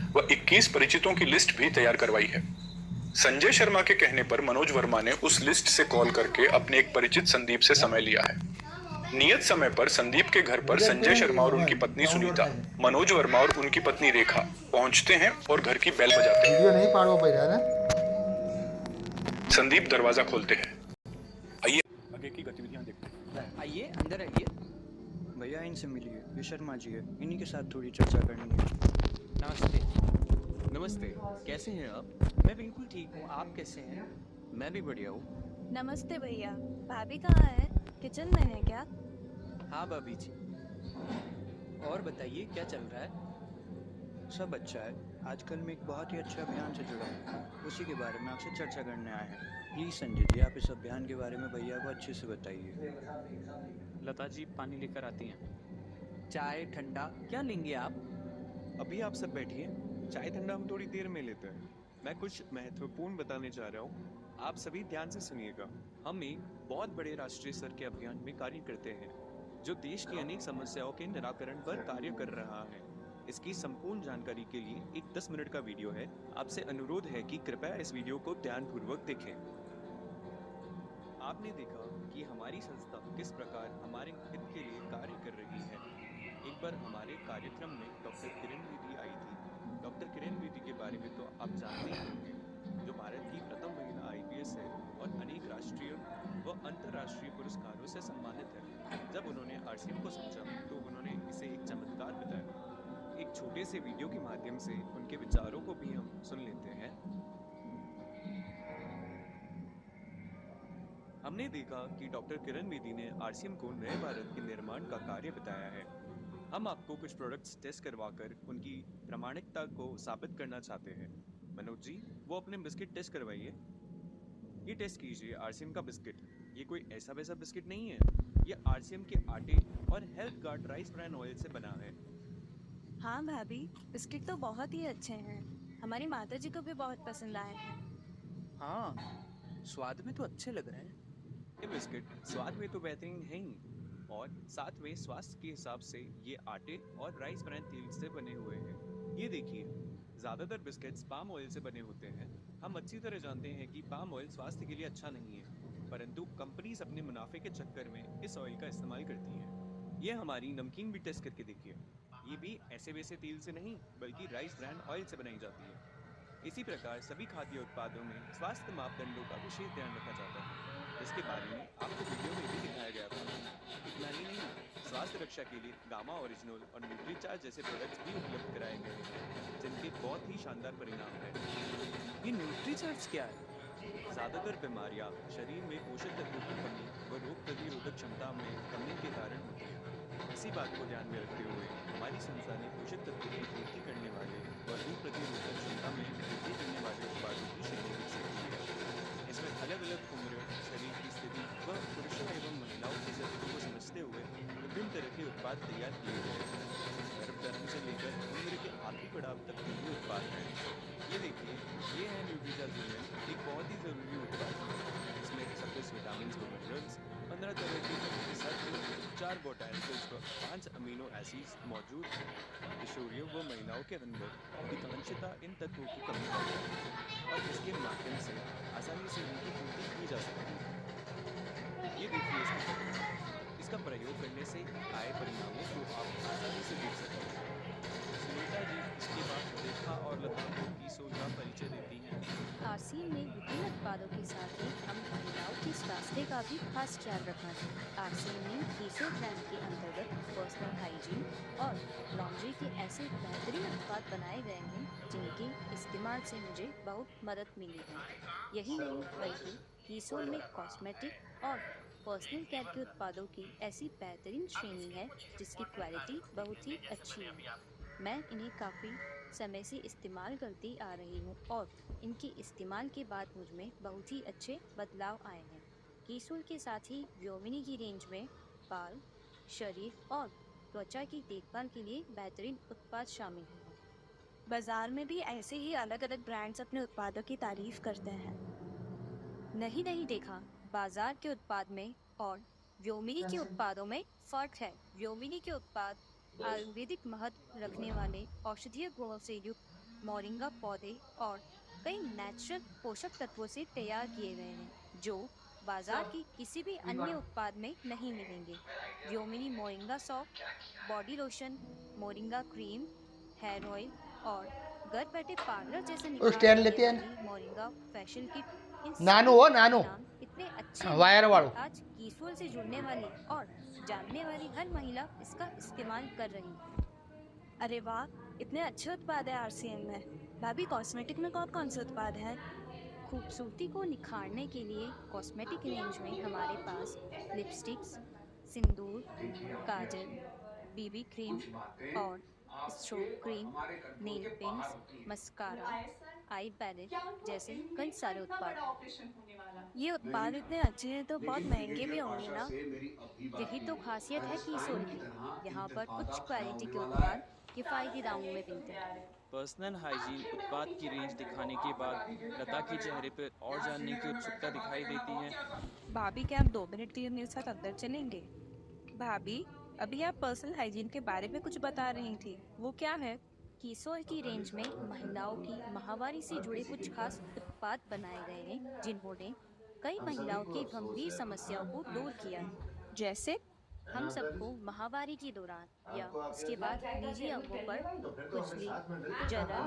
व 21 परिचितों की लिस्ट भी तैयार करवाई है। संजय शर्मा के कहने पर मनोज वर्मा ने उस लिस्ट से कॉल करके अपने एक परिचित संदीप से समय लिया है। नियत समय पर संदीप के घर पर संजय शर्मा और उनकी पत्नी सुनीता, मनोज वर्मा और उनकी पत्नी रेखा पहुंचते हैं और घर की बेल बजाते हैं। वीडियो नहीं पाड़ो पड़ रहा है। संदीप दरवाजा खोलते हैं। आइए आगे की गतिविधियां देखते हैं। आइए अंदर आइए। भैया इनसे मिलिए, ये शर्मा जी है, इन्हीं के साथ थोड़ी चर्चा करनी है। नमस्ते। नमस्ते, कैसे हैं आप? मैं बिल्कुल ठीक हूँ, आप कैसे हैं? मैं भी बढ़िया हूँ। नमस्ते भैया, भाभी कहाँ है? किचन में है क्या? हाँ भाभी जी। और बताइए क्या चल रहा है? सब अच्छा है। आजकल मैं एक बहुत ही अच्छे अभियान से जुड़ा हूँ, उसी के बारे में आपसे चर्चा करने आए हैं। प्लीज़ संजय जी, आप इस अभियान के बारे में भैया को अच्छे से बताइए। लता जी पानी लेकर आती हैं। चाय ठंडा क्या लेंगे आप? अभी आप सब बैठिए, चाय ठंडा हम थोड़ी देर में लेते हैं। मैं कुछ महत्वपूर्ण बताने जा रहा हूँ, आप सभी ध्यान से सुनिएगा। हम एक बहुत बड़े राष्ट्रीय स्तर के अभियान में कार्य करते हैं जो देश की अनेक समस्याओं के निराकरण पर कार्य कर रहा है। इसकी संपूर्ण जानकारी के लिए एक 10 मिनट का वीडियो है। आपसे अनुरोध है कि कृपया इस वीडियो को ध्यानपूर्वक देखें। आपने देखा कि हमारी संस्था किस प्रकार हमारे हित के लिए कार्य कर रही है। एक बार हमारे कार्यक्रम में डॉक्टर किरण बेदी आई थी। डॉक्टर किरण बेदी के बारे में तो आप जानते ही होंगे, जो भारत की प्रथम महिला आईपीएस है और अनेक राष्ट्रीय व अंतर्राष्ट्रीय पुरस्कारों से सम्मानित है। जब उन्होंने आरसीएम को समझा तो उन्होंने इसे एक चमत्कार बताया। एक छोटे से वीडियो के माध्यम से उनके विचारों को भी हम सुन लेते हैं। हमने देखा कि डॉक्टर किरण बेदी ने आरसीएम को नए भारत के निर्माण का कार्य बताया है। हम आपको कुछ प्रोडक्ट्स टेस्ट करवाकर उनकी प्रामाणिकता को साबित करना चाहते हैं। मनोज जी, वो अपने बिस्किट टेस्ट करवाइए। ये टेस्ट कीजिए आरसीएम का बिस्किट। ये कोई ऐसा वैसा बिस्किट नहीं है, ये आरसीएम के आटे और health guard rice bran oil से बना है। हाँ भाभी, बिस्किट तो बहुत ही अच्छे हैं। हमारी माताजी को भी बहुत पसंद आए हैं। हाँ, स्वाद में तो अच्छे लग रहे हैं। ये बिस्किट स्वाद में तो बेहतरीन है ही, और साथ में स्वास्थ्य के हिसाब से ये आटे और राइस ब्रान तेल से बने हुए हैं। ये देखिए, ज़्यादातर बिस्किट्स पाम ऑयल से बने होते हैं। हम अच्छी तरह जानते हैं कि पाम ऑयल स्वास्थ्य के लिए अच्छा नहीं है, परंतु कंपनीज अपने मुनाफे के चक्कर में इस ऑयल का इस्तेमाल करती हैं। ये हमारी नमकीन भी टेस्ट करके देखिए। ये भी ऐसे वैसे तेल से नहीं, बल्कि राइस ब्रान ऑयल से बनाई जाती है। इसी प्रकार सभी खाद्य उत्पादों में स्वास्थ्य मापदंडों का विशेष ध्यान रखा जाता है, जिसके बारे में आपको वीडियो में भी दिखाया गया था। इतना ही नहीं, स्वास्थ्य रक्षा के लिए गामा ओरिजिनल और न्यूट्रीचार्ज जैसे प्रोडक्ट्स भी उपलब्ध कराए गए हैं, जिनके बहुत ही शानदार परिणाम हैं। ये न्यूट्रीचार्ज क्या है? ज़्यादातर बीमारियां शरीर में पोषक तत्वों की कमी व रोग प्रतिरोधक क्षमता में कमी के कारण होती है। इसी बात को ध्यान में रखते हुए हमारी संस्था ने पोषक तत्वों की पूर्ति करने वाले व रोग प्रतिरोधक क्षमता में वृद्धि करने वाले उत्पादों की श्रेणी विकसित की है। इसमें अलग अलग उम्र, शरीर की स्थिति व पुरुषों एवं महिलाओं की जरूरतों को समझते हुए विभिन्न तरह के उत्पाद तैयार किए गए हैं। गर्भधारण से लेकर उम्र के आखिरी पड़ाव तक के लिए उत्पाद हैं। ये देखिए, ये है न्यूट्रीचार्ज वुमेन, एक बहुत ही ज़रूरी उत्पाद है। इसमें 26 विटामिन व मिनरल्स, 15 तरह के खनिज तत्व, 4 बोटानिकल्स व 5 अमीनो एसिड्स मौजूद हैं। किशोरियों व महिलाओं के अंदर अधिकांशतः इन तत्वों की कमी होती है और इसके माध्यम से आसानी से इनकी पूर्ति की जा सकती है। ये देखिए इसकी शक्ति। इसका प्रयोग करने से आए परिणामों को आप आसानी से देख सकते हैं। सुनीता जी इसके बाद रेखा और लता को कीसोल का परिचय देती हैं। आरसीएम में विभिन्न उत्पादों के साथ ही हम महिलाओं की स्वास्थ्य का भी खास ख्याल रखना है। आरसीएम में कीसो ब्रांड के अंतर्गत पर्सनल हाइजीन और लॉन्ड्री के ऐसे बेहतरीन उत्पाद बनाए गए हैं जिनके इस्तेमाल से मुझे बहुत मदद मिली है। यही नहीं, बल्कि कीसोल में कॉस्मेटिक और पर्सनल केयर के उत्पादों की ऐसी बेहतरीन श्रेणी है जिसकी क्वालिटी बहुत ही अच्छी है। मैं इन्हें काफ़ी समय से इस्तेमाल करती आ रही हूँ और इनके इस्तेमाल के बाद मुझ में बहुत ही अच्छे बदलाव आए हैं। कीसोल के साथ ही व्योमिनी की रेंज में बाल, शरीर और त्वचा की देखभाल के लिए बेहतरीन उत्पाद शामिल हैं। बाजार में भी ऐसे ही अलग अलग ब्रांड्स अपने उत्पादों की तारीफ करते हैं। नहीं नहीं देखा, बाजार के उत्पाद में और व्योमिनी के उत्पादों में फर्क है। व्योमिनी के उत्पाद आयुर्वेदिक महत्व रखने वाले औषधीय गुणों से युक्त मोरिंगा पौधे और कई नेचुरल पोषक तत्वों से तैयार किए गए हैं जो बाजार की किसी भी अन्य उत्पाद में नहीं मिलेंगे। Vyomini moringa soft, body lotion, moringa cream, hair oil और घर बैठे पार्लर जैसे वो निखार स्टैंड देने लेते हैं वाली मोरिंगा फेशियल किट, इन नानू सभी हो के नानू नाम इतने अच्छे वायर हैं वालों कि आज कीसोल से जुड़ने वाली और जानने वाली हर महिला इसका इस्तेमाल कर रही है। अरे वाह, इतने अच्छे उत्पाद है आरसीएम में। भाभी, कॉस्मेटिक में कौन कौन से उत्पाद हैं? खूबसूरती को निखारने के लिए कॉस्मेटिक रेंज में हमारे पास lipsticks, sindoor, kajal, BB cream और stroke cream, nail paints, mascara, eye palette जैसे कई सारे उत्पाद हैं। ये उत्पाद इतने अच्छे हैं तो बहुत महंगे भी होंगे ना? यही तो खासियत है कीसोल की। यहाँ पर उच्च क्वालिटी के उत्पाद किफ़ायती दामों में मिलते हैं। पर्सनल हाइजीन उत्पाद की रेंज दिखाने के बाद लता के चेहरे पर और जानने की उत्सुकता दिखाई देती है। भाभी, क्या आप 2 मिनट के लिए मेरे साथ अंदर चलेंगे? भाभी, अभी आप पर्सनल हाइजीन के बारे में कुछ बता रही थी, वो क्या है? कीसोल की रेंज में महिलाओं की माहवारी से जुड़े कुछ खास उत्पाद बनाए गए हैं जिन्होंने कई महिलाओं की गंभीर समस्याओं को दूर किया है। जैसे? हम सबको माहवारी के दौरान या उसके बाद निजी अंगों पर खुजली, जलन,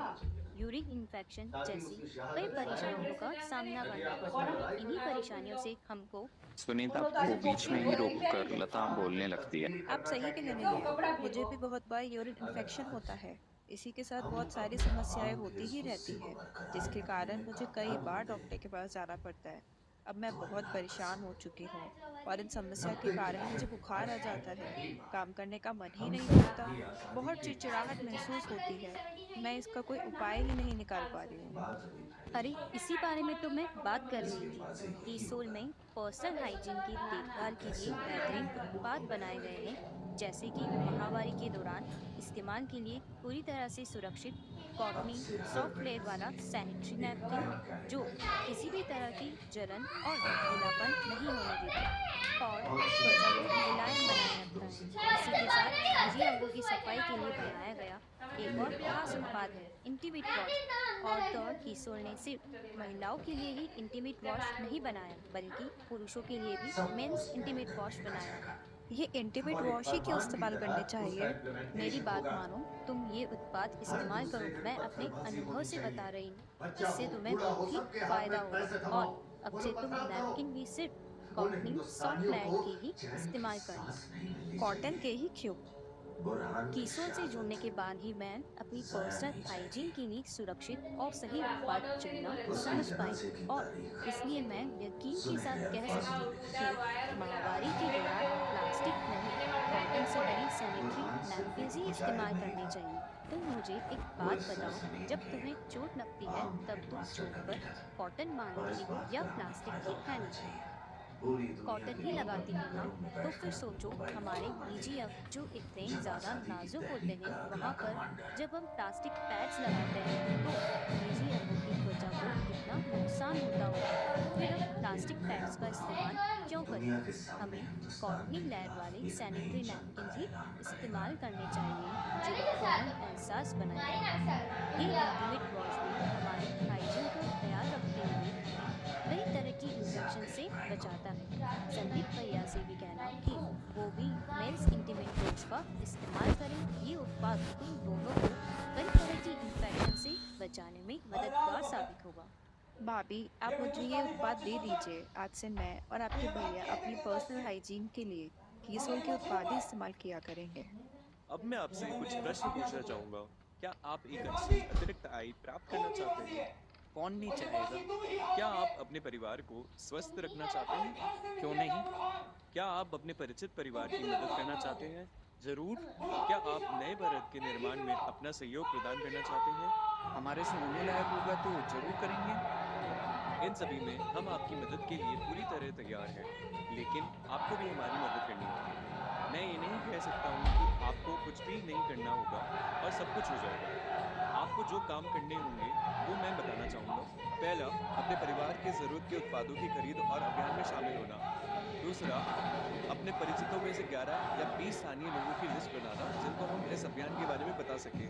यूरिन इन्फेक्शन जैसी कई परेशानियों का सामना करना पड़ता है। इन्हीं परेशानियों से हमको सुनीता को बीच में ही रोककर लता बोलने लगती है। आप सही कह रही हैं। मुझे भी बहुत बार यूरिन इन्फेक्शन होता है। इसी के साथ बहुत सारी समस्याएं होती ही रहती हैं, जिसके कारण मुझे कई बार डॉक्टर के पास जाना पड़ता है। अब मैं बहुत परेशान हो चुकी हूँ और इन समस्या के कारण मुझे बुखार आ जाता है, काम करने का मन ही नहीं करता, बहुत चिड़चिड़ाहट महसूस होती है। मैं इसका कोई उपाय ही नहीं निकाल पा रही हूँ। अरे इसी बारे में तो मैं बात कर रही थी। कीसोल में पर्सनल हाइजीन की देखभाल के लिए बेहतरीन उत्पाद बनाए गए हैं, जैसे कि माहवारी के दौरान इस्तेमाल के लिए पूरी तरह से सुरक्षित कॉटनी सॉफ्ट लेयर वाला सैनिटरी नैपकिन जो किसी भी तरह की जलन और गीलापन नहीं होने देता और त्वचा को मुलायम बनाए रखता है। इसी के साथ निजी अंगों की सफाई के लिए बनाया गया एक और खास उत्पाद है इंटीमेट वॉश। और तो कीसोल ने सिर्फ महिलाओं के लिए ही इंटीमेट वॉश नहीं बनाया बल्कि पुरुषों के लिए भी मेंस इंटीमेट वॉश बनाया। ये इंटीमेट वॉश ही क्यों इस्तेमाल करने चाहिए? मेरी बात मानो, तुम ये उत्पाद इस्तेमाल करो। मैं अपने अनुभव से बता रही हूँ, इससे तुम्हें बहुत ही फायदा होगा और अब से तुम नैपकिन भी सिर्फ कॉटनी सॉफ्ट लेयर के ही इस्तेमाल करना। कॉटन के ही क्यों? कीसोल से जुड़ने के बाद ही मैं अपनी पर्सनल हाइजीन के लिए सुरक्षित और सही उत्पाद चुनना समझ पाई और इसलिए मैं यकीन के साथ कह सकती हूँ कि माहवारी के दौरान प्लास्टिक नहीं, कॉटन से बनी सैनिटरी नैपकिन्स ही इस्तेमाल करने चाहिए। तुम मुझे एक बात बताओ, जब तुम्हें चोट लगती है तब तुम चोट पर कॉटन बांधती हो या प्लास्टिक की थैली? कॉटन ही लगाती हो ना? तो फिर सोचो, हमारे निजी अंग जो इतने ज़्यादा नाजुक होते हैं वहाँ पर जब हम प्लास्टिक पैड्स लगाते हैं तो निजी अंगों की त्वचा को कितना नुकसान होता होगा। फिर हम प्लास्टिक पैड्स का इस्तेमाल क्यों करें? हमें कॉटनी लेयर वाले सैनिटरी नैपकिन ही इस्तेमाल करने चाहिए जो कोमल एहसास बनाए। ये इंटीमेट वॉश भी हमारे हाइजीन का ख्याल रखते हुए कई तरह की इन्फेक्शन से बचाता है। संदीप भैया से भी कहना कि वो भी मेंस इंटीमेट वॉश का इस्तेमाल करें। ये उत्पाद तुम दोनों को कई तरह की इन्फेक्शन से बचाने में मददगार साबित होगा। भाभी, आप मुझे ये उत्पाद दे दीजिए। आज से मैं और आपके भैया अपनी पर्सनल हाइजीन के लिए कीसोल के उत्पाद ही इस्तेमाल किया करेंगे। अब मैं आपसे कुछ प्रश्न पूछना चाहूँगा। क्या आप एक अच्छी अतिरिक्त आय प्राप्त करना चाहते हैं? कौन नहीं चाहेगा? क्या आप अपने परिवार को स्वस्थ रखना चाहते हैं? क्यों नहीं? क्या आप अपने परिचित परिवार की मदद करना चाहते हैं? जरूर। क्या आप नए भारत के निर्माण में अपना सहयोग प्रदान करना चाहते हैं? हमारे से होने लायक होगा तो जरूर करेंगे। इन सभी में हम आपकी मदद के लिए पूरी तरह तैयार हैं, लेकिन आपको भी हमारी मदद करनी होगी। मैं ये नहीं कह सकता हूँ कि आपको कुछ भी नहीं करना होगा और सब कुछ हो जाएगा। आपको जो काम करने होंगे वो मैं बताना चाहूँगा। पहला, अपने परिवार के ज़रूरत के उत्पादों की खरीद और अभियान में शामिल होना। दूसरा, अपने परिचितों में से 11 या 20 स्थानीय लोगों की लिस्ट बनाना जिनको हम इस अभियान के बारे में बता सकें।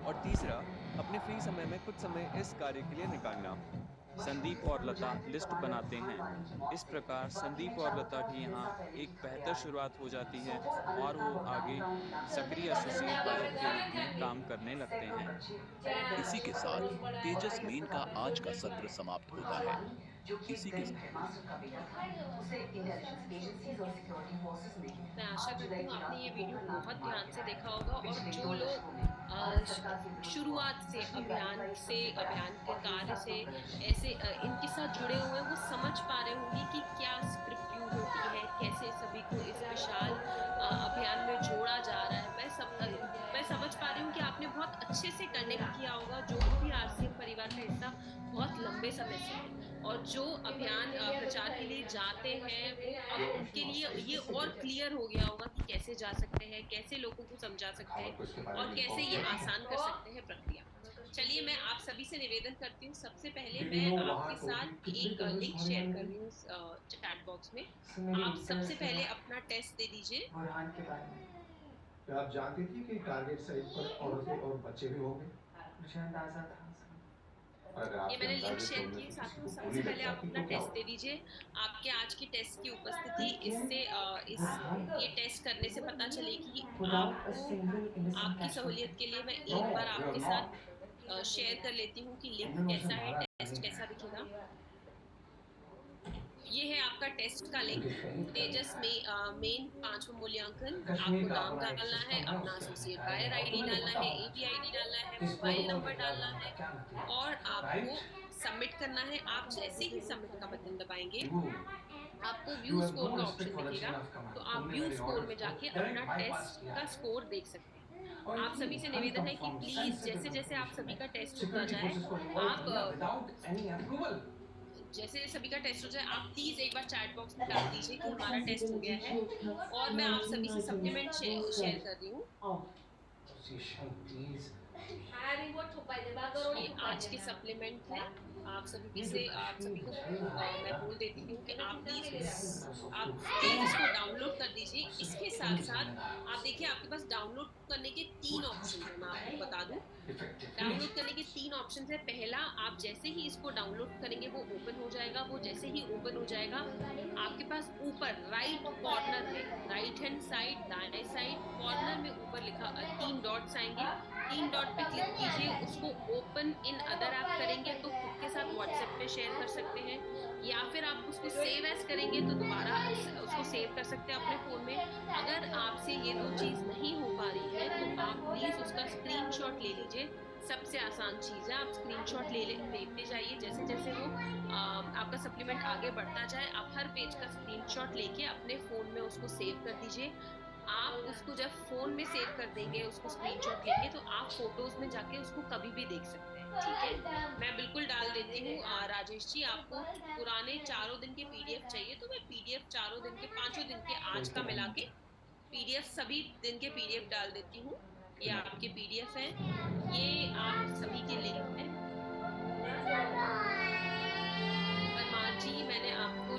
और तीसरा, अपने फ्री समय में कुछ समय इस कार्य के लिए निकालना। संदीप और लता लिस्ट बनाते हैं। इस प्रकार संदीप और लता की यहाँ एक बेहतर शुरुआत हो जाती है और वो आगे सक्रिय एसोसिएट बायर के रूप में काम करने लगते हैं। इसी के साथ तेजस मेन का आज का सत्र समाप्त होता है। इसी के मैं आशा करती हूँ आपने ये वीडियो बहुत ध्यान से देखा होगा और जो लोग शुरुआत से अभियान के कार्य से ऐसे इनके साथ जुड़े हुए हैं वो समझ पा रहे होंगे कि क्या स्क्रिप्ट यूज होती है, कैसे सभी को इस विशाल अभियान में जोड़ा जा रहा है। मैं समझ पा रही हूँ कि आपने बहुत अच्छे से कनेक्ट किया होगा जो भी आरसीएम परिवार का हिस्सा बहुत लंबे समय से है और जो अभियान प्रचार के लिए जाते हैं वो अब उनके लिए ये और क्लियर हो गया होगा कि कैसे जा सकते हैं, कैसे लोगों को समझा सकते हैं और कैसे ये आसान कर सकते हैं प्रक्रिया। चलिए मैं आप सभी से निवेदन करती हूँ, सबसे पहले मैं आपके साथ एक लिंक शेयर कर रही हूँ चैट बॉक्स में। आप सबसे पहले अपना टेस्ट दे दीजिए। बुरहान के बारे में क्या आप जानती थी कि टारगेट साइट पर औरतें और बच्चे भी होंगे? मुझे अंदाजा था। ये मैंने लिंक शेयर की साथियों, सबसे पहले आप अपना टेस्ट दे दीजिए। आपके आज की टेस्ट की उपस्थिति इससे ये टेस्ट करने से पता चलेगी। आपको आपकी सहूलियत के लिए मैं एक बार आपके साथ शेयर कर लेती हूँ कि लिंक कैसा है, टेस्ट कैसा दिखेगा। ये है आपका टेस्ट का लिंक। तेजस में मेन 5वां मूल्यांकन, आपको नाम डालना है, अपना एसोसिएट बायर आईडी डालना है, एपी आईडी डालना है, मोबाइल नंबर डालना है और आपको सबमिट करना है। आप जैसे ही सबमिट का बटन दबाएंगे आपको व्यू स्कोर का ऑप्शन दिखेगा, तो आप व्यू स्कोर में जाके अपना टेस्ट का स्कोर देख सकते हैं। आप सभी से निवेदन है कि प्लीज जैसे जैसे आप सभी का टेस्ट होता जाए, आप जैसे सभी का टेस्ट हो जाए आप प्लीज एक बार चैट बॉक्स में डाल दीजिए कि हमारा टेस्ट हो गया है। और मैं आप सभी से सप्लीमेंट शेयर कर रही हूँ। ये आज के सप्लीमेंट है। आप सभी को मैं बोल देती हूँ कि आप प्लीज इसको डाउनलोड कर दीजिए। इसके साथ साथ आप देखिए आपके पास डाउनलोड करने के 3 ऑप्शन है। मैं आपको बता दूं डाउनलोड करने के 3 ऑप्शन है। पहला, आप जैसे ही इसको डाउनलोड करेंगे वो ओपन हो जाएगा। वो जैसे ही ओपन हो जाएगा आपके पास ऊपर राइट कॉर्नर में, राइट हैंड साइड दाएं साइड कॉर्नर में ऊपर लिखा 3 डॉट्स आएंगे। 3 डॉट पे क्लिक कीजिए, उसको ओपन इन अदर ऐप करेंगे तो खुद के साथ व्हाट्सएप पे शेयर कर सकते हैं, या फिर आप उसको सेव एज करेंगे तो दोबारा उसको सेव कर सकते हैं अपने फोन में। अगर आपसे ये 2 चीज नहीं हो पा रही है तो आप प्लीज उसका स्क्रीनशॉट ले लीजिए। सबसे आसान चीज है, आप स्क्रीनशॉट लेते जाइए। जैसे जैसे वो आपका सप्लीमेंट आगे बढ़ता जाए आप हर पेज का स्क्रीनशॉट लेके अपने फोन में उसको सेव कर दीजिए। आप उसको जब फोन में सेव कर देंगे उसको स्क्रीनशॉट लेके, तो आप फोटोज में जाके उसको कभी भी देख सकते हैं। ठीक है, मैं बिल्कुल डाल देती हूँ। राजेश जी, आपको पुराने 4 दिन के पीडीएफ चाहिए तो मैं पीडीएफ 4 दिन के 5 दिन के आज का मिला के पीडीएफ सभी दिन के पीडीएफ डाल देती हूँ। ये आपके पीडीएफ है, ये आप सभी के लिंक है। परमार जी, मैंने आपको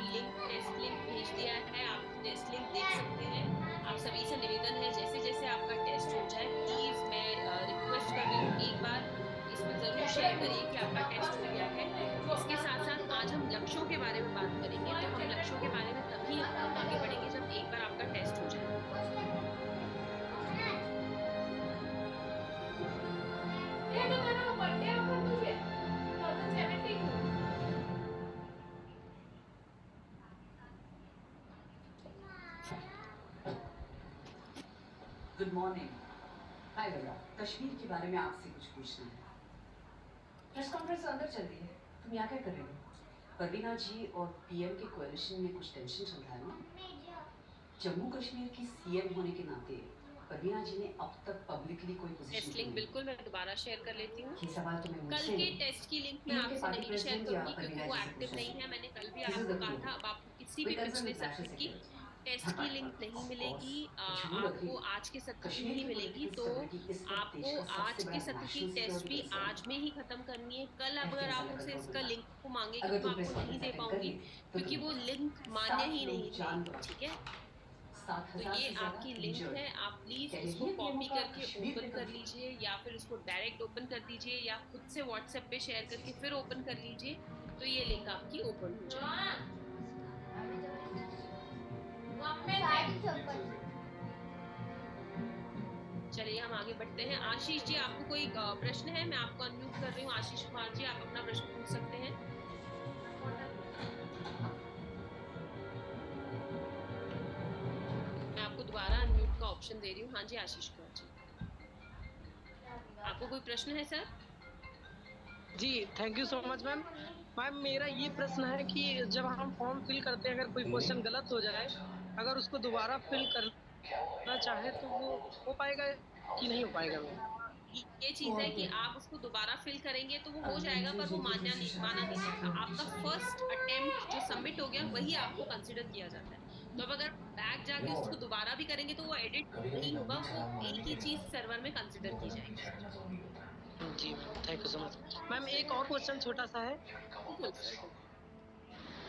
टेस्ट लिंक भेज दिया है, आप टेस्ट लिंक देख सकते हैं। आप सभी से निवेदन है जैसे जैसे आपका टेस्ट हो जाए प्लीज मैं रिक्वेस्ट कर रही हूँ एक बार इसमें जरूर शेयर करिए कि आपका टेस्ट हो गया है। इसके साथ साथ आज हम लक्ष्यों के बारे में बात करेंगे, तो हम लक्ष्यों के बारे में तभी आगे बढ़ेंगे जब एक बार आपका टेस्ट हो जाए। Good morning. हाय भैया, कश्मीर के बारे में आपसे कुछ पूछना है। प्रेस कॉन्फ्रेंस अंदर चल रही है, तुम यहाँ क्या कर रहे हो? परवीना जी और पीएम के कोalition में कुछ टेंशन चल रहा है ना? जम्मू कश्मीर की सीएम होने के नाते परवीना जी ने अब तक पब्लिकली कोई पोजीशन टेस्ट लिंक बिल्कुल मैं दोबारा शेयर कर लेती हूँ। ये सवाल तो मैं कल के टेस्ट की लिंक मैं आपसे नहीं शेयर करूंगी क्योंकि वो एक्टिव नहीं है। मैंने कल भी आपको कहा था, अब आपको किसी भी पिछले सत्र की टेस्ट की लिंक नहीं मिलेगी, आपको आज के सत्र की नहीं मिलेगी। तो आपको आज के सत्र की टेस्ट भी आज में ही खत्म करनी है। कल अगर आप उसे इसका लिंक को मांगेंगे तो मैं आपको नहीं दे पाऊंगी क्योंकि वो लिंक मान्य ही नहीं है। ठीक है, 7,000 तो ये से ज्यादा आपकी लिंक इंजर्ड है, आप प्लीज कह रही उसको है कॉपी पीएम का करके कश्मीर ओपन के कर प्रति लीजिए या फिर उसको डायरेक्ट ओपन कर दीजिए या खुद से व्हाट्सएप पे शेयर करके फिर ओपन कर लीजिए, तो ये लिंक आपकी ओपन हो जाएगी। चलिए हम आगे बढ़ते हैं। आशीष जी, आपको कोई प्रश्न है? मैं आपको अनम्यूट कर रही हूँ। आशीष कुमार जी, आप अपना प्रश्न पूछ सकते हैं। मैं आपको दोबारा अनम्यूट का ऑप्शन दे रही हूँ। हाँ जी आशीष कुमार जी, आपको कोई प्रश्न है सर? जी thank you so much ma'am. Ma'am मेरा ये प्रश्न है कि जब हम फॉर्म फिल करते हैं, अगर कोई क्वेश्चन गलत हो जाए, अगर उसको दोबारा फिल करना चाहे तो वो हो पाएगा कि नहीं हो पाएगा मैम? ये चीज है कि आप उसको दोबारा फिल करेंगे तो वो हो जाएगा, पर वो माना नहीं जाएगा। आपका फर्स्ट अटेम्प्ट जो सबमिट हो गया वही आपको कंसिडर किया जाता है। तो अब अगर बैक जाके उसको दोबारा भी करेंगे तो वो एडिट नहीं होगा, वो एक ही चीज सर्वर में कंसिडर की जाएगी। जी ma'am thank you so much. Ma'am एक और क्वेश्चन छोटा सा है। बिल्कुल सर।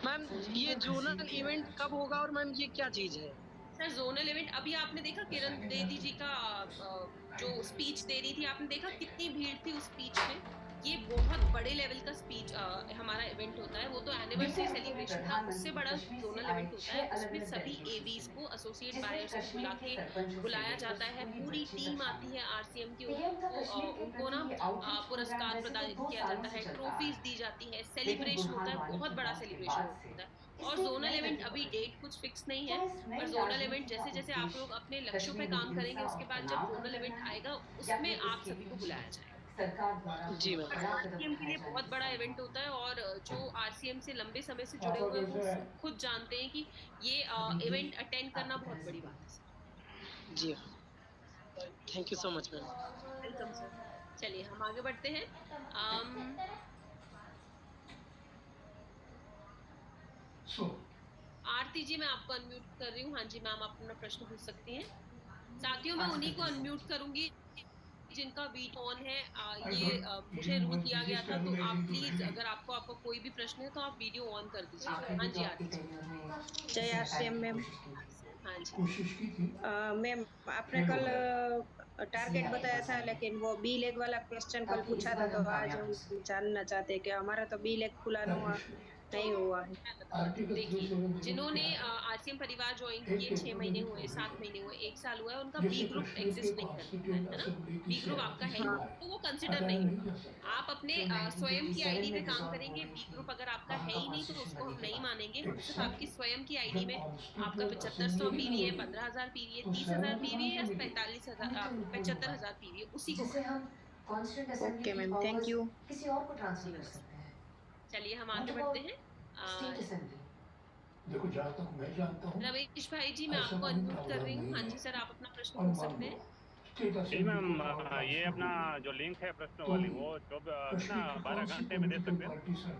मैम ये जोनल इवेंट कब होगा और मैम ये क्या चीज है? सर जोनल इवेंट अभी आपने देखा किरण बेदी जी का जो स्पीच दे रही थी, आपने देखा कितनी भीड़ थी उस स्पीच में। ये बहुत बड़े लेवल का स्पीच हमारा इवेंट होता है। वो तो एनिवर्सरी सेलिब्रेशन था, उससे बड़ा जोनल इवेंट होता है। उसमें सभी एवीज को, एसोसिएट बायर्स को बुलाया जाता है, पूरी टीम आती है आरसीएम की, उनको ना पुरस्कार प्रदान किया जाता है, ट्रॉफीज दी जाती है, सेलिब्रेशन होता है, बहुत बड़ा सेलिब्रेशन होता है। और जोनल इवेंट अभी डेट कुछ फिक्स नहीं है, पर जोनल इवेंट जैसे जैसे आप लोग अपने लक्ष्यों पे काम करेंगे, उसके बाद जब जोनल इवेंट आएगा उसमें आप सभी को बुलाया जाएगा। जी मैम। आरसीएम के लिए बहुत बड़ा इवेंट होता है और जो आरसीएम से लंबे समय से जुड़े हुए हैं वो खुद जानते हैं कि ये इवेंट अटेंड करना बहुत बड़ी बात है सर। जी thank you so much ma'am. Welcome sir. चलिए हम आगे बढ़ते हैं। आरती जी, मैं आपको अनम्यूट कर रही हूँ। हाँ जी मैम, आप अपना प्रश्न पूछ सकती हैं। साथियों मैं उन्हीं को अनम्यूट करूंगी जिनका वीडियो ऑन है। मुझे रूल दिया गया था, तो आप प्लीज अगर आपका कोई भी प्रश्न है तो आप वीडियो ऑन कर दीजिए। हाँ जी आरती जी। जय आरसीएम मैम। हाँ जी मैम आपने कल टारगेट बताया था, लेकिन वो बी लेग वाला क्वेश्चन कल पूछा था, तो आज हम जानना चाहते हैं कि हमारा तो बी लेग खुला नहीं हुआ है। देखिए, जिन्होंने आरसीएम परिवार ज्वाइन किए 6 महीने हुए, 7 महीने हुए, 1 साल हुआ है, उनका बी ग्रुप एग्जिस्ट नहीं करता है ना। बी ग्रुप आपका है ही, तो वो कंसिडर नहीं होगा। आप अपने स्वयं की आईडी पे काम करेंगे। बी ग्रुप अगर आपका है ही नहीं तो उसको हम नहीं मानेंगे। हम सिर्फ आपकी स्वयं की आईडी में आपका 7500 पीवी है, 15,000 पीवी है, 30,000 पीवी है या 75,000 पीवी है, उसी को ओके मैम, थैंक यू। किसी और को ट्रांसफर कर सकते हैं। चलिए हम आगे बढ़ते हैं। स्टेट असेंबली देखो जहाँ तक मैं जानता हूँ रमेश भाई जी, मैं आपको अनम्यूट कर रही हूँ। हाँ जी सर, आप अपना प्रश्न पूछ सकते हैं। जी मैम, ये अपना जो लिंक है प्रश्न वाली, वो 12 घंटे में दे सकते हैं?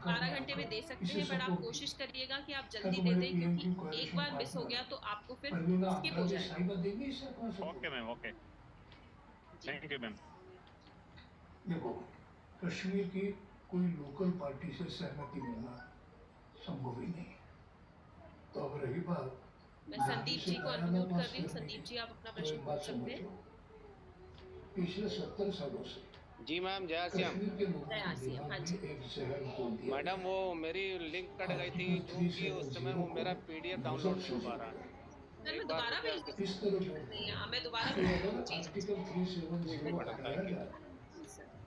12 घंटे में दे सकते हैं, बट आप कोशिश करिएगा कि आप जल्दी दे दें, क्योंकि एक बार मिस हो गया तो आपको फिर स्किप हो जाएगा। Okay ma'am, okay, thank you ma'am. देखो, कश्मीर की कोई लोकल पार्टी से सहमति मिलना संभव ही नहीं। तो अब रही बात, मैं संदीप जी को अनम्यूट कर रही हूँ। संदीप जी, आप अपना प्रश्न पूछ सकते हैं। पिछले 70 सालों से जी मैम, जय श्याम। जय आसिया। हाँ जी मैडम, वो मेरी लिंक कट गई थी, जो कि उस समय वो मेरा पीडीएफ डाउनलोड नहीं हो पा रहा है। सर मैं दोबारा भेज दूँ? मैं दोबारा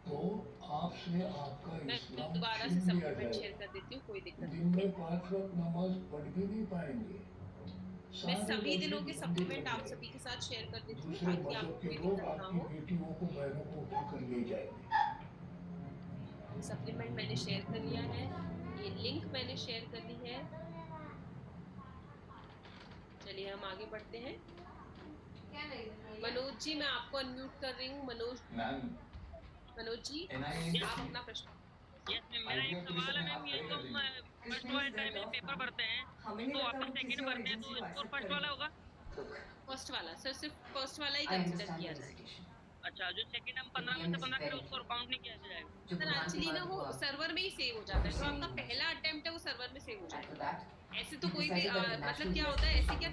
तो आपसे आपका मैं इस्लाम दोबारा से सप्लीमेंट शेयर कर देती हूँ, कोई दिक्कत दिन में 5 वक्त नमाज पढ़ भी नहीं पाएंगे। मैं सभी दिनों के सप्लीमेंट आप सभी के साथ शेयर कर देती हूँ, ताकि आपको कोई दिक्कत ना हो। बेटियों को बहनों को उठा कर ले जाएंगे। सप्लीमेंट मैंने शेयर कर लिया है, ये लिंक मैंने शेयर कर ली है। चलिए हम आगे बढ़ते हैं। मनोज जी, मैं आपको अनम्यूट कर रही हूँ। मनोज जी, आप अपना प्रश्न। मेरा एक सवाल है मैम, ये जो फर्स्ट वाले टाइम में पेपर भरते हैं तो अपन सेकंड भरते हैं, तो स्कोर फर्स्ट वाला होगा? फर्स्ट वाला सर, सिर्फ फर्स्ट वाला ही कंसीडर किया जाएगा। अच्छा, जो सेकंड हम 15 में से 15 करें उसको काउंट नहीं किया जाएगा। सर एक्चुअली ना वो सर्वर में ही सेव हो जाता है, जो आपका पहला अटेम्प्ट है वो सर्वर में सेव हो जाएगा। ऐसे तो कोई भी मतलब क्या होता है, ऐसे क्या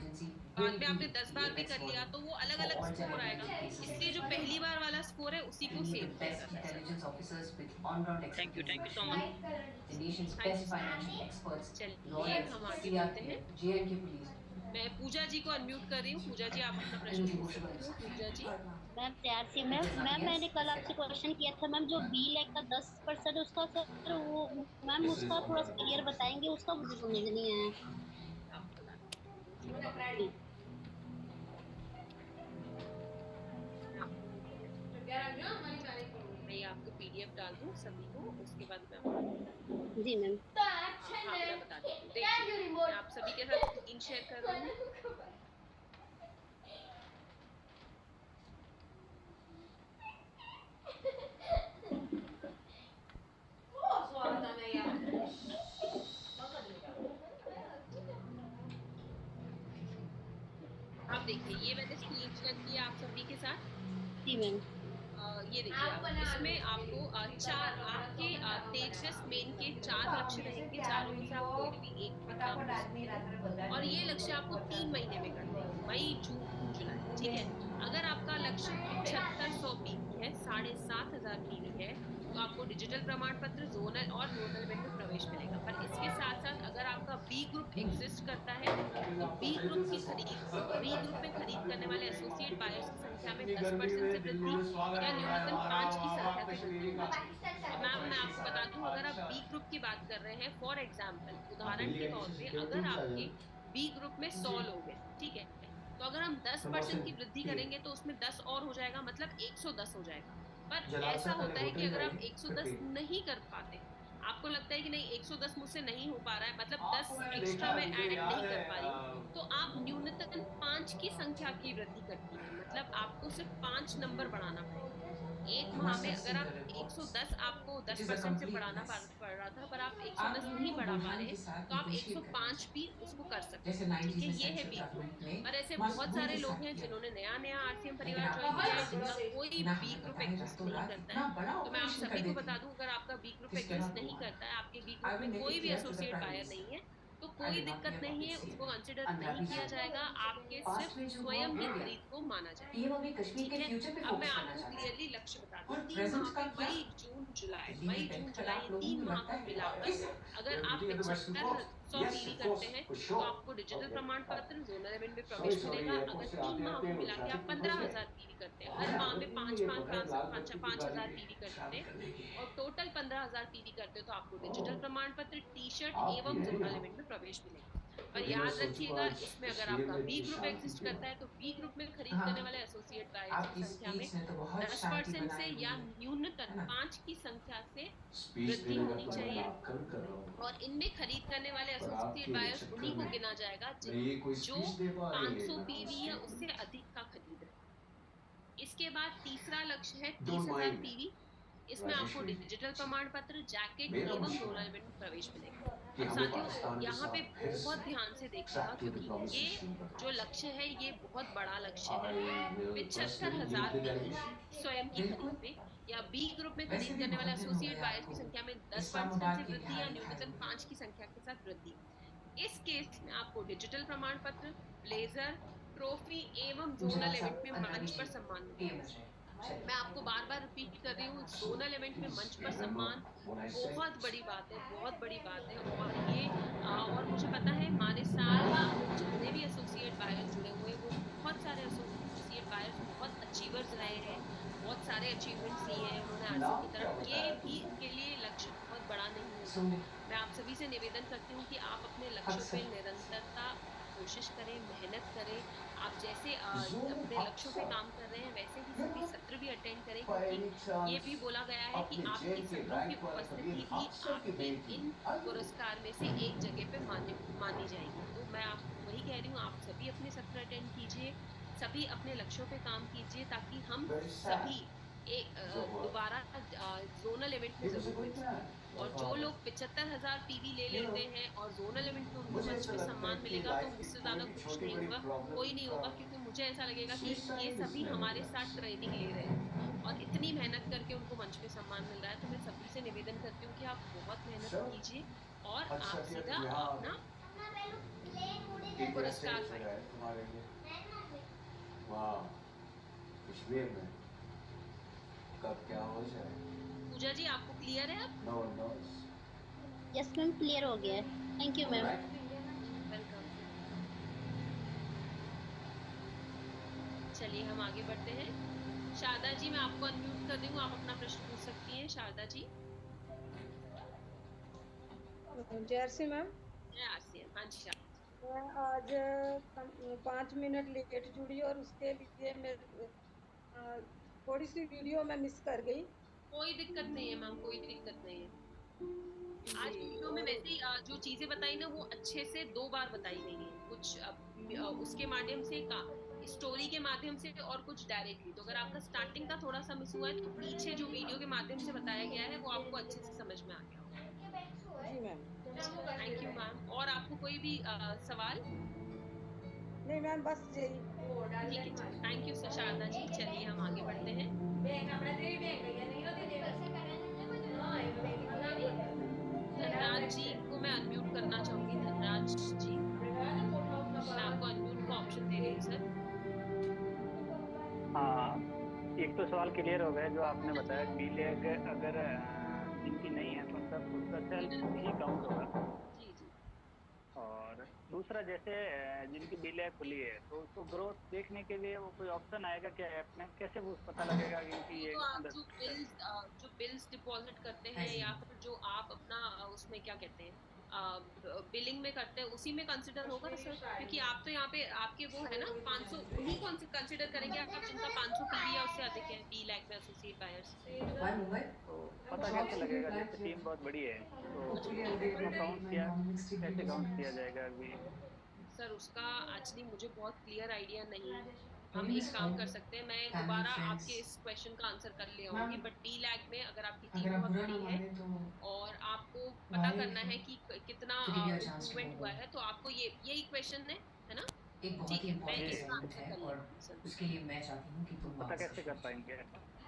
बाद में आपने 10 बार भी कर लिया तो वो अलग अलग स्कोर आएगा, इसलिए जो पहली बार वाला स्कोर है उसी को सेव किया जाता है। Thank you so much. चलिए हम आगे बढ़ते हैं। मैं पूजा जी को अनम्यूट कर रही हूँ। पूजा जी आप अपना प्रश्न पूछ सकते हो। पूजा जी। मैम तैयार थी मैम। मैंने कल आपसे क्वेश्चन किया था मैम, जो बी लैक का 10% उसका सर वो मैम उसका थोड़ा सा क्लियर बताएंगे, उसका मुझे समझ नहीं आया। मैं आपको PDF डाल दूँ सभी को, उसके बाद मैं जी मैम। मैं बता देती हूँ। देखिए मैं आप सभी के साथ स्क्रीन शेयर कर रही हूँ। आप देखिए ये मैंने स्क्रीन शेयर किया आप सभी के साथ। जी मैम। ये देखिए आप, इसमें आपको चार आपके तेजस मेन के 4 लक्ष्य रहेंगे, चारों में से आप कोई भी एक पे काम कर सकते हैं और ये लक्ष्य आपको 3 महीने में करने हैं, मई जून जुलाई। ठीक है, अगर आपका लक्ष्य 7500 PV है, 7500 PV है, तो आपको डिजिटल प्रमाण पत्र, जोनल और नोडल इवेंट में प्रवेश मिलेगा। पर इसके साथ साथ अगर आपका बी ग्रुप एग्जिस्ट करता है तो बी ग्रुप की खरीद, बी ग्रुप में खरीद करने वाले एसोसिएट बायर्स की संख्या में 10% से वृद्धि या न्यूनतम 5 की संख्या से वृद्धि होनी चाहिए। मैम मैं आपको बता दूं, अगर आप बी ग्रुप की बात कर रहे हैं, फॉर एग्जाम्पल उदाहरण के तौर पे अगर आपके बी ग्रुप में 100 लोग हैं, ठीक है, तो अगर हम 10% की वृद्धि करेंगे तो उसमें 10 और हो जाएगा, मतलब 110 हो जाएगा। पर ऐसा होता है कि अगर आप 110 नहीं कर पाते, आपको लगता है कि नहीं 110 मुझसे नहीं हो पा रहा है, मतलब 10 एक्स्ट्रा में ऐड नहीं कर पा रही, तो आप न्यूनतम 5 की संख्या की वृद्धि करती है, मतलब आपको सिर्फ 5 नंबर बढ़ाना पड़ेगा। एक माह में अगर आप 110 आपको 10% से बढ़ाना पड़ रहा था, पर आप 110 नहीं बढ़ा पा रहे, तो आप 105 भी उसको कर सकते हैं। ठीक है, ये है बी ग्रुप। और ऐसे बहुत सारे लोग हैं जिन्होंने नया नया RCM परिवार ज्वाइन किया है, जिनका कोई बी ग्रुप एग्जिस्ट नहीं करता है। तो मैं आप सभी को बता दूं, अगर आपका बी ग्रुप एग्जिस्ट नहीं करता है, आपके बी ग्रुप में कोई भी एसोसिएट बायर नहीं है, तो कोई दिक्कत नहीं है, उसको कंसिडर नहीं किया जाएगा, आपके सिर्फ स्वयं की खरीद को माना जाएगा। ठीक है, अब मैं आपको क्लियरली लक्ष्य बता दूं, 3 माह का मई जून जुलाई ये 3 माह को मिलाकर अगर आप 7500 PV करते हैं तो आपको डिजिटल प्रमाण पत्र, जोनल इवेंट में प्रवेश मिलेगा। अगर 3 माह को मिला के आप 15000 PV करते हैं, हर माह में 5000 PV करते हैं और टोटल 15000 PV करते हैं, तो आपको डिजिटल प्रमाण पत्र, टी-शर्ट एवं जोनल इवेंट में प्रवेश मिलेगा। पर याद रखिएगा, इसमें अगर आपका बी ग्रुप एग्जिस्ट करता है तो बी ग्रुप में खरीद करने वाले एसोसिएट बायर्स की संख्या में 10% से या न्यूनतम 5 की संख्या से वृद्धि होनी चाहिए और इनमें खरीद करने वाले एसोसिएट बायर्स उन्हीं को गिना जाएगा जो 500 PV या उससे अधिक का खरीद रहे। इसके बाद तीसरा लक्ष्य है 30,000 PV। इसमें आपको डिजिटल प्रमाण पत्र, जैकेट एवं जोनल इवेंट में प्रवेश मिलेगा। अब साथियों यहाँ पे बहुत ध्यान से देखिएगा, क्योंकि ये जो लक्ष्य है ये बहुत बड़ा लक्ष्य है। 75,000 PV स्वयं की खरीद में या बी ग्रुप में खरीद करने वाले एसोसिएट बायर्स की संख्या में 10% से वृद्धि या न्यूनतम 5 की संख्या के साथ वृद्धि। इस केस में आपको डिजिटल प्रमाण पत्र, ब्लेजर, ट्रॉफी एवं जोनल इवेंट में मंच पर सम्मान मिलेगा। मैं आपको बार बार रिपीट कर रही हूँ, जोनल इवेंट में मंच पर सम्मान बहुत बड़ी बात है, बहुत बड़ी बात है। और ये और मुझे पता है हमारे साथ जितने भी एसोसिएट बायर्स जुड़े हुए हैं, वो बहुत सारे एसोसिएट बायर्स बहुत अचीवर्स रहे हैं, बहुत सारे अचीवमेंट्स लिए हैं उन्होंने आरसी की तरफ। ये भी उनके लिए लक्ष्य बहुत बड़ा नहीं होता। मैं आप सभी से निवेदन करती हूँ कि आप अपने लक्ष्यों पे निरंतरता कोशिश करें, मेहनत करें। आप जैसे अपने लक्ष्यों पे काम कर रहे हैं, वैसे ही सभी सत्र भी अटेंड करें, क्योंकि ये भी बोला गया है कि आपकी सत्रों की उपस्थिति ही आपके इन पुरस्कार में से एक जगह पे मानी जाएगी। तो मैं आप वही कह रही हूँ, आप सभी अपने सत्र अटेंड कीजिए, सभी अपने लक्ष्यों पे काम कीजिए, ताकि हम सभी एक दोबारा जोनल इवेंट में जरूर मिल सकें। और जो लोग 75,000 PV ले लेते हैं और जोनल इवेंट में उनको मंच पे सम्मान मिलेगा, तो मुझसे ज़्यादा कुछ नहीं होगा, कोई नहीं होगा, क्योंकि मुझे ऐसा लगेगा कि ये सभी हमारे साथ ट्रेनिंग ले रहे हैं। और इतनी मेहनत करके उनको मंच पे सम्मान मिल रहा है, तो मैं सभी से निवेदन करती हूँ कि आप बहुत मेहनत कीजिए और आप सीधा अपना पुरस्कार पाइए। कश्मीर में कब क्या हो जाए। पूजा जी आपको क्लियर है अब? No no yes ma'am, clear हो गया है। Thank you ma'am. वेलकम। चलिए हम आगे बढ़ते हैं। शारदा जी मैं आपको अनम्यूट कर दूँ, आप अपना प्रश्न पूछ सकती हैं। शारदा जी। जर्सी मैम, हाँ जी शारदा। मैं आज 5 मिनट लेट जुड़ी और उसके लिए मैं थोड़ी सी वीडियो में मिस कर गई। कोई दिक्कत नहीं है मैम, कोई दिक्कत नहीं है। आज वीडियो में वैसे ही जो चीजें बताई ना वो अच्छे से 2 बार बताई गई हैं, कुछ उसके माध्यम से स्टोरी के माध्यम से और कुछ डायरेक्टली। तो अगर आपका स्टार्टिंग का थोड़ा सा मिस हुआ है तो पीछे जो वीडियो के माध्यम से बताया गया है वो आपको अच्छे से समझ में आ गया होगा। जी मैम। Thank you ma'am. और आपको कोई भी सवाल? नहीं मैम, बस यही। ठीक है, थैंक यू शारदा जी। चलिए हम आगे बढ़ते हैं। धनराज जी को मैं अनम्यूट करना चाहूंगी। धनराज जी मैं आपको अनम्यूट का ऑप्शन दे रही हूँ सर। हाँ, एक तो सवाल क्लियर हो गया जो आपने बताया बी लेग अगर जिनकी नहीं है तो उसका सेल्फ ही काउंट होगा। जी जी। और दूसरा जैसे जिनकी बी लेग खुली है तो उसको ग्रोथ देखने के लिए वो कोई ऑप्शन आएगा क्या ऐप में? कैसे वो पता लगेगा कि ये तो आप जो बिल्स डिपॉजिट करते हैं या फिर जो आप अपना उसमें क्या कहते हैं बिलिंग में करते हैं उसी में कंसिडर होगा सर, क्योंकि आप तो यहाँ पे आपके वो है ना 500 उन्हीं को कंसिडर करेंगे आप जिनका 500 पीवी या उससे अधिक है बी लैक में एसोसिएट बायर्स। तो पता कैसे लगेगा? जैसे टीम बहुत बड़ी है तो उसमें काउंट किया कैसे काउंट किया जाएगा अभी? सर उसका एक्चुअली मुझे बहुत क्लियर आइडिया नहीं। हम एक काम कर सकते हैं, मैं दोबारा आपके इस क्वेश्चन का आंसर कर ले आऊंगी, बट डी लैग में अगर आपकी टीम बहुत बड़ी है और आपको पता करना है कि कितना इम्प्रूवमेंट हुआ है तो आपको यही क्वेश्चन है ना? ठीक है, मैं इसका आंसर कर लूंगी सर। उसके लिए मैं चाहती हूँ कि तुम पता कैसे कर पाएंगे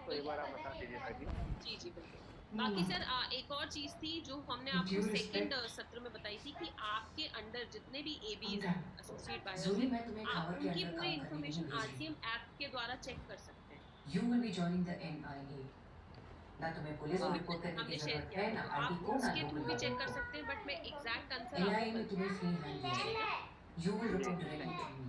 तो एक बार आप बता दीजिए ताकि। जी जी बिल्कुल। बाकी सर एक और चीज थी जो हमने आपको सेकंड सत्र में बताई थी कि आपके अंडर जितने भी एबीज एसोसिएट बायर्स हैं आप उनकी पूरी इंफॉर्मेशन आरसीएम ऐप के द्वारा चेक कर सकते हैं। You will be joining the NIA. ना तुम्हें पुलिस को रिपोर्ट करने की जरूरत है ना आईटी को ना उसके थ्रू भी चेक कर सकते हैं, बट मैं एग्जैक्ट आंसर NIA में तुम्हें फ्री हैंड मिलेगा। You will report directly to me.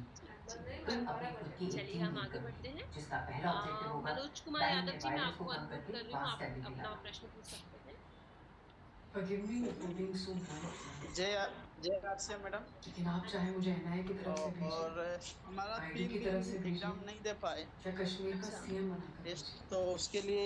तुम अपनी खुद की चलिए हम आगे बढ़ते हैं। जिसका पहला ऑब्जेक्टिव होगा मनोज कुमार यादव जी मैं आपको अनम्यूट कर रही हूँ, आप अपना प्रश्न पूछ सकते हैं। Forgive me for being so blunt. जय आरसीएम मैडम। लेकिन आप चाहे मुझे एनआईए की तरफ से भेजिए और हमारा आईडी की तरफ से एग्जाम नहीं दे पाए या कश्मीर का सीएम बना टेस्ट, तो उसके लिए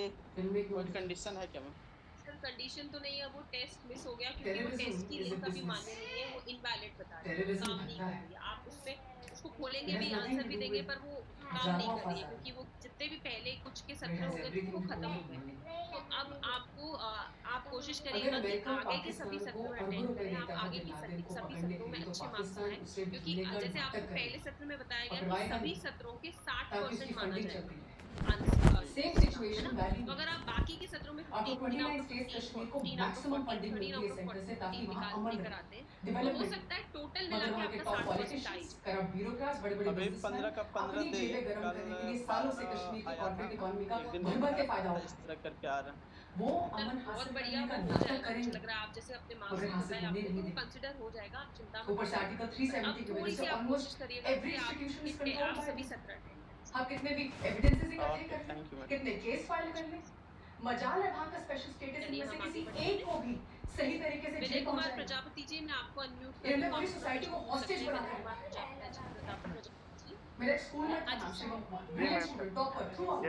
कोई कंडीशन है क्या मैम? सर कंडीशन तो नहीं है, वो टेस्ट मिस हो गया क्योंकि वो टेस्ट की लिंक अभी मान्य नहीं है, वो इनवैलिड बता रही है, काम नहीं कर रही है। आप उसपे उसको खोलेंगे भी आंसर भी देंगे पर वो काम नहीं कर रही है क्योंकि वो जितने भी पहले कुछ के सत्र हो गए थे वो खत्म हो गए। तो अब आपको आप कोशिश करिएगा कि आगे के सभी सत्रों में अटेंड करें, आप आगे की सभी सत्रों में अच्छे मार्क्स लाएं, क्योंकि जैसे आपको पहले सत्र में बताया गया कि सभी सत्रों के 60% माना जाएगा सेम सिचुएशन वैली। तो अगर आप बाकी के सत्रों में 15 आउट ऑफ 15 को मैक्सिमम फंडिंग मिलती है सेंटर से ताकि वहां अमन कराते हैं, तो हो सकता है टोटल मिला के आपका 60% आइज। कर ब्यूरोक्रेट्स बड़े-बड़े अभी 15 का 15 दे गरम करने के लिए सालों से कश्मीर की कॉर्पोरेट इकोनॉमी का भर के फायदा इस तरह करके आ रहा है। वो अमन बहुत बढ़िया वो हो जाएगा, मुझे लग रहा है आप जैसे अपने मार्क्स में बताया आपको तो कंसीडर हो जाएगा, आप चिंता मत ऊपर से आर्टिकल 370 की वजह से ऑलमोस्ट करिएगा एवरी कि इंस्टीट्यूशन इज आप कंट्रोल्ड सभी सत्र आप कितने भी एविडेंसेस इकट्ठे कर लें, कितने केस फाइल कर लें, मजाल है वहाँ का स्पेशल स्टेटस इनमें से किसी एक को भी सही तरीके से विनय कुमार प्रजापति जी मैं आपको अनम्यूट कर रही हूँ। पूरी सोसाइटी को हॉस्टेज बना मेरे स्कूल में था brilliant student topper through out.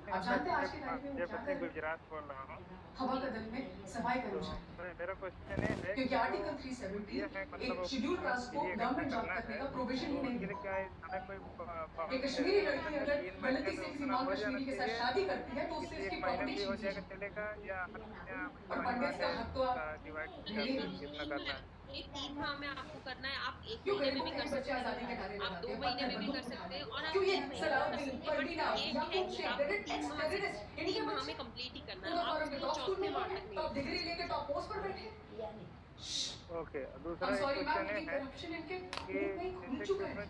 आप जानते हैं आज के तारीख में क्या गुजरात बोल रहा हूँ हवा का दल में सफाई कर्मचारी, मेरा क्वेश्चन है क्योंकि आर्टिकल 370 एक शेड्यूल कास्ट को गवर्नमेंट जॉब करने का प्रोविजन ही नहीं है। एक कश्मीरी लड़की अगर गलती से किसी नॉन कश्मीरी के साथ शादी करती है तो उससे उसकी प्रॉपर्टी छीन ली जाएगी। और पंडित का हक तो आप ये 3 माह में आपको करना है, आप 1 क्यों महीने में भी घरेलू कर एक बच्चे सकते आजादी के हैं, नारे आप लगाते 2 हैं, महीने पढ़कर में भी बंदूक कर सकते उठाते हैं हैं? और आप क्यों ये 3 महीने में सलाउद्दीन, कर सकते हैं। बट परवीना, ये है याकूब कि शेख, आपको दे 3 इट माह से टेररिस्ट, इन्हीं के 3 माह बच्चे में कंप्लीट ही करना पूरा है, आप फॉरेन के उसको टॉप स्कूल चौथे में माह पढ़े, तक नहीं टॉप कर डिग्री सकते। लेके टॉप पोस्ट पर बैठे। ओके, I'm दूसरा एक sorry मैम, क्वेश्चन लेकिन ये है करप्शन इनके कि मुंह में ही खुल जैसे कि चुका उसमें है।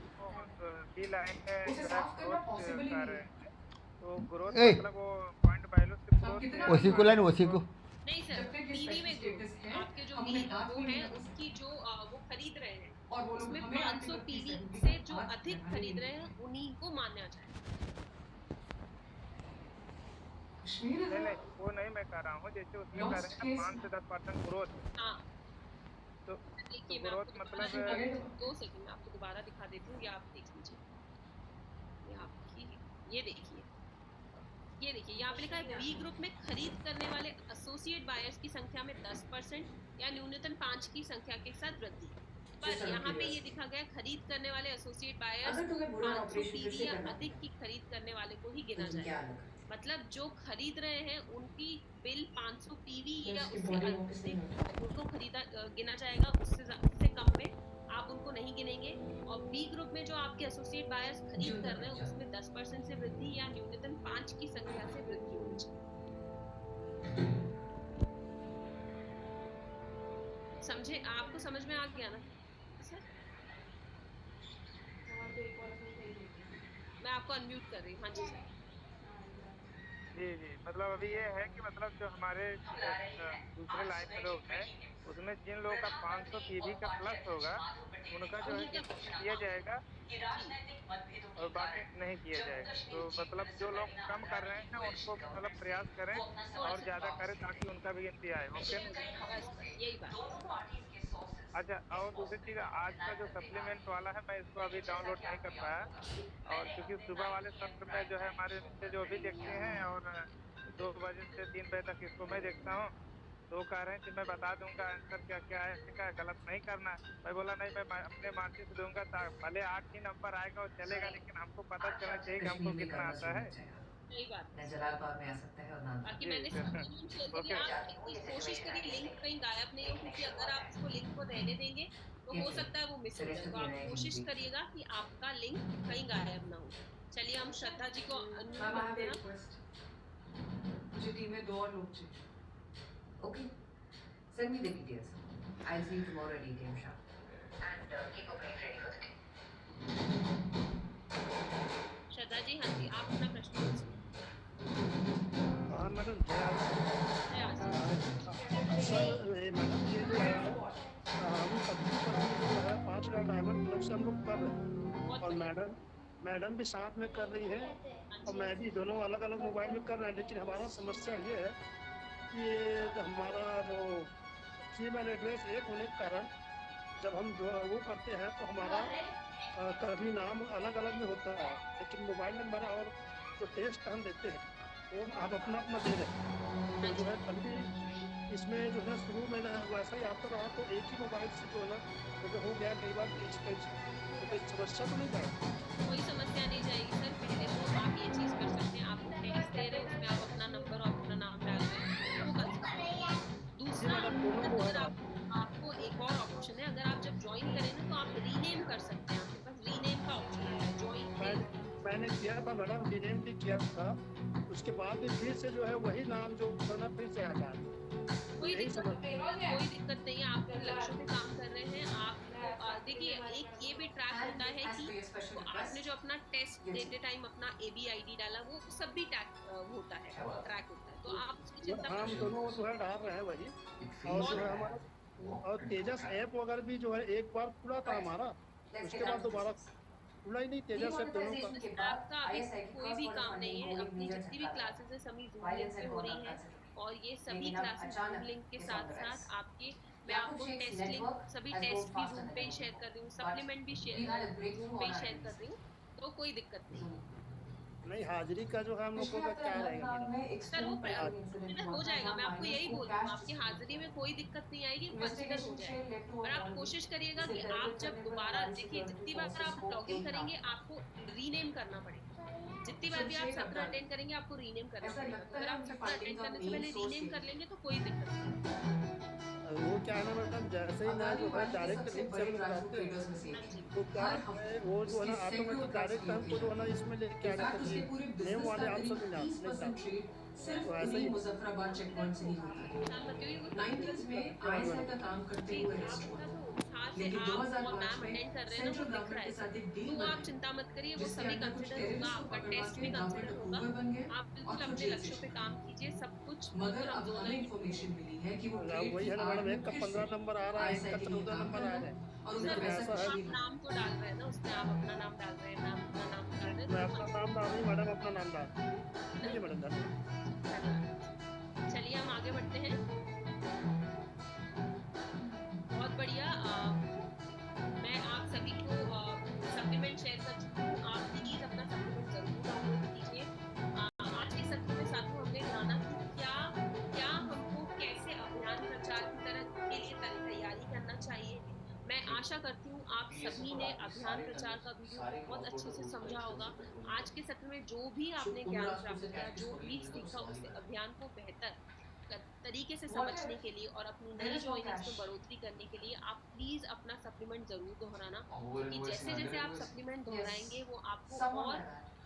जो बी लाइन में उसे जो है साफ करना ग्रोथ पॉसिबल ही कर नहीं रहे है। हैं, तो ग्रोथ ए मतलब वो पॉइंट वैल्यू से हम ग्रोथ कितना उसी को लाइन उसी को नहीं सर, जब तक ये पीवी में स्पेशल ग्रोथ स्टेटस है, आपके जो हम भी उन्हें हाथ वो भी नहीं है लगा सकते। उसकी जो वो खरीद रहे हैं और वो लोग उसमें हमें 500 आर्टिकल पीवी 370 से का जो हाथ अधिक लगाने खरीद नहीं रहे हैं उन्हीं को माना जाएगा। कश्मीर नहीं नहीं वो नहीं मैं कह रहा हूँ, जैसे उसमें कह रहे हैं 5 से 10% ग्रोथ, हाँ तो देखिए मैं ग्रोथ आपको मतलब दोबारा 2 सेकंड में आपको दोबारा दिखा देती हूँ, ये आप देख लीजिए। ये आपकी ये देखिए यहाँ पे लिखा है बी ग्रुप में खरीद करने वाले एसोसिएट बायर्स की संख्या में 10% या न्यूनतम 5 की संख्या के साथ वृद्धि। पर यहाँ पे ये दिखा गया खरीद करने वाले एसोसिएट बायर्स अगर को तुम्हें बुरा 500 ऑपरेशन फिर पीवी से या करना अधिक की खरीद करने वाले को ही गिना तो तुम क्या जाएगा। अलग करते? मतलब जो खरीद रहे हैं उनकी बिल 500 पीवी तो या इसकी उससे बॉडी वापस नहीं अधिक उनको खरीदा गिना जाएगा, उससे कम में आप उनको नहीं गिनेंगे। और बी ग्रुप में जो आपके एसोसिएट बायर्स खरीद कर रहे हैं उसमें 10% से वृद्धि या न्यूनतम 5 की संख्या से वृद्धि होनी चाहिए। समझे? आपको समझ में आ गया ना सर? मैं आपको अनम्यूट कर रही हूँ। हाँ जी सर। जी मतलब अभी ये है कि मतलब जो हमारे दूसरे लाइन में लोग हैं उसमें जिन लोगों का 500 पीवी का प्लस होगा उनका जो है कि किया जाएगा और बाकी नहीं किया जाएगा। तो मतलब जो लोग कम कर रहे हैं उनको मतलब प्रयास करें और ज़्यादा करें ताकि उनका भी गिनती आए। ओके यही बात। अच्छा, और दूसरी चीज़ आज का जो सप्लीमेंट वाला है मैं इसको अभी डाउनलोड नहीं कर पाया, और क्योंकि सुबह वाले सत्र में जो है हमारे बच्चे जो भी देखते हैं और 2 बजे से 3 बजे तक इसको मैं देखता हूँ, तो वो कह रहे हैं कि मैं बता दूंगा आंसर क्या क्या आएगा, गलत नहीं करना। मैं बोला नहीं, मैं अपने मार्क्स से दूंगा, भले 8 ही नंबर आएगा और चलेगा, लेकिन हमको पता चलना चाहिए कि हमको कश्मीर में कितना करना आता शुरू है। हो जाएगा। सही बात न जलालबाग में आ सकता है और ना बाकी जी, मैंने सप्लीमेंट शेयर कर दिया। आप एक चीज कोशिश करिए लिंक कहीं गायब नहीं हो, क्योंकि अगर आप उसको लिंक को रहने देंगे तो हो सकता है वो मिस हो जाए। तो आप कोशिश करिएगा कि आपका लिंक कहीं गायब ना हो। चलिए हम श्रद्धा जी को अनम्यूट करते हैं। मुझे टीम में 2 और लोग चाहिए। Okay, send me the details. I will see you tomorrow at 8 AM sharp and keep a plane ready for the day. Shraddha ji हाँ जी, आप अपना प्रश्न पूछिए। हाँ मैडम, सर मैडम ये जो है हम सब्जी पर जो है 5 का डायमंड क्लब से हम लोग कर रहे हैं और मैडम भी साथ में कर रही है और मैं भी, दोनों अलग अलग मोबाइल में कर रहे हैं। लेकिन हमारा समस्या ये है कि हमारा जो ईमेल एड्रेस एक होने के कारण जब हम जो वो करते हैं तो हमारा कभी नाम अलग अलग में होता है, लेकिन मोबाइल नंबर और जो टेस्ट हम देते हैं वो आप अपना अपना दे रहे हैं। तो जो है कभी इसमें जो है शुरू में वैसा ही आता रहा तो एक ही मोबाइल से जो है ना तो हो गया कई बार कोई समस्या तो नहीं जाएगी? कोई समस्या नहीं जाएगी सर। पहले तो आप ये चीज़ कर सकते हैं, आप टेस्ट दे रहे हैं उसमें आप अपना नंबर और अपना नाम डाल रहे हैं, वो कर सकते हैं। दूसरा अगर आपको एक और ऑप्शन है, अगर आप जब ज्वाइन करें ना तो आप रीनेम कर सकते हैं। आपके पास रीनेम का ऑप्शन है ज्वाइन। मैंने किया था मैडम, रीनेम भी किया था, उसके बाद भी फिर से जो है वही नाम जो करना फिर से आ जाए। कोई दिक्कत नहीं है। आप लक्ष्यों पे काम कर रहे हैं। आप देखिए एक ये भी ट्रैक होता है कि तो आपने जो अपना टेस्ट देते टाइम अपना ABID डाला वो सब भी ट्रैक होता है, ट्रैक होता है। तो आप उसकी चिंता हम दोनों जो है डाल रहे हैं वही, और जो है हमारा और तेजस ऐप वगैरह भी जो है एक बार पूरा था हमारा, उसके बाद दोबारा खुला ही नहीं तेजस ऐप दोनों का। आपका अभी कोई भी काम नहीं है। अपनी जितनी भी क्लासेस है सभी जूम लिंक पे हो रही हैं और ये सभी क्लासेस जूम लिंक के साथ साथ आपके मैं आपको टेस्ट लिंक सभी टेस्ट भी जूम पे ही शेयर कर रही हूँ, सप्लीमेंट भी जूम पे ही शेयर कर रही हूँ, तो कोई दिक्कत नहीं। नहीं, हाजिरी का जो है हम लोगों का क्या रहेगा मैडम? सर वो कंसिडर हो जाएगा। मैं आपको यही बोल रही हूँ, आपकी हाजिरी में कोई दिक्कत नहीं आएगी, कंसिडर हो जाएगा। पर आप कोशिश करिएगा कि आप जब दोबारा देखिए जितनी बार आप लॉगिन करेंगे आपको रीनेम करना पड़ेगा। जितनी बार भी आप सत्र अटेंड करेंगे आपको रीनेम करना पड़ेगा। अगर आप सत्र अटेंड करने से पहले रीनेम कर लेंगे तो कोई दिक्कत नहीं। वो क्या है ना मैडम, जैसे ही मैं जो है डायरेक्ट लिंक से हम लोग करते हैं तो क्या है वो जो है ना ऑटोमेटिक डायरेक्ट हमको जो है ना इसमें लेके आ जाता है, नेम वाले ऑप्शन में नहीं था। तो ऐसे ही मुजफ्फराबाद चेक पॉइंट से ही होता है। 90s में आईएसआई का काम करते हुए अरेस्ट हुआ, लेकिन 2005 में सेंट्रल गवर्नमेंट के साथ एक डील तो आप बनी चिंता मत करिए, वो जिसके सभी अंदर कुछ कंसिडर होगा, टेररिस्ट को आपका पकड़वा टेस्ट के भी गांव के कंसिडर होगा। डकूए बन गए आप बिल्कुल और अपने जेल लक्ष्यों पे भेज काम कीजिए, सब कुछ मगर बिल्कुल हम अब दोनों हमें ही इंफॉर्मेशन मिली है कि वो वही है ना मैडम, एक का 15 नंबर आ रहा है, एक का 14 नंबर आ रहा है, और उन्हें लेकिन पैसा ऐसा है आप नाम तो डाल रहे हैं ना उसमें, आप अपना नाम डाल रहे हैं, मैं अपना नाम डाल रहे हैं, मैं तो अपना नाम डाल रही हूँ मैडम, अपना नाम डाल ठीक है मैडम, धन्यवाद। चलिए हम आगे बढ़ते हैं। बहुत बढ़िया। मैं आप सभी को सप्लीमेंट शेयर कर चुकी हूँ, आप प्लीज अपना सप्लीमेंट जरूर डाउनलोड कीजिए। आज के सत्र में साथियों हमने जाना कि क्या हमको कैसे अभियान प्रचार की तरह के लिए तैयारी करना चाहिए। मैं आशा करती हूँ आप सभी ने अभियान प्रचार का वीडियो बहुत अच्छे से समझा होगा। आज के सत्र में जो भी आपने ज्ञान प्राप्त किया, जो भी सीखा, उस अभियान को बेहतर तरीके से समझने के लिए और अपनी नई ज्वाइनिंग्स में बढ़ोतरी करने के लिए आप प्लीज अपना सप्लीमेंट जरूर दोहराना, क्योंकि जैसे जैसे आप सप्लीमेंट दोहराएंगे वो आपको और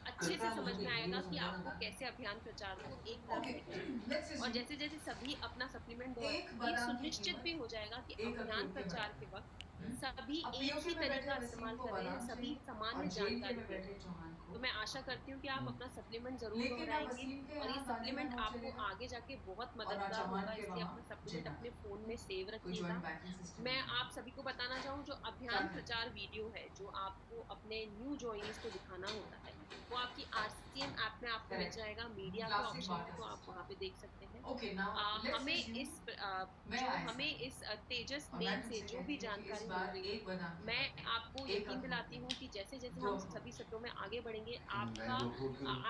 अच्छे से समझ में आएगा कि आपको कैसे अभियान प्रचार को एक तरफ लेकर जाना है। और जैसे जैसे सभी अपना सप्लीमेंट दोहराएंगे, सुनिश्चित भी हो जाएगा कि अभियान प्रचार के वक्त सभी एक ही तरीका इस्तेमाल कर रहे हैं, सभी सामान्य जानकारी दे रहे हैं। तो मैं आशा करती हूँ कि आप अपना सप्लीमेंट जरूर दोहराएंगे और ये सप्लीमेंट आपको आगे जाके बहुत मददगार होगा, इसलिए अपना सप्लीमेंट अपने फोन में सेव रखिएगा। मैं आप सभी को बताना चाहूँ, जो अभियान प्रचार वीडियो है जो आपको अपने न्यू ज्वाइनीज को दिखाना होता है, वो आपकी RCM ऐप में आपको मिल जाएगा, मीडिया का ऑप्शन है, तो आप वहाँ पे देख सकते हैं। हमें इस तेजस मेल से जो भी जानकारी मिल रही है, मैं आपको यकीन दिलाती हूँ कि जैसे जैसे हम सभी सत्रों में आगे बढ़ेंगे, आपका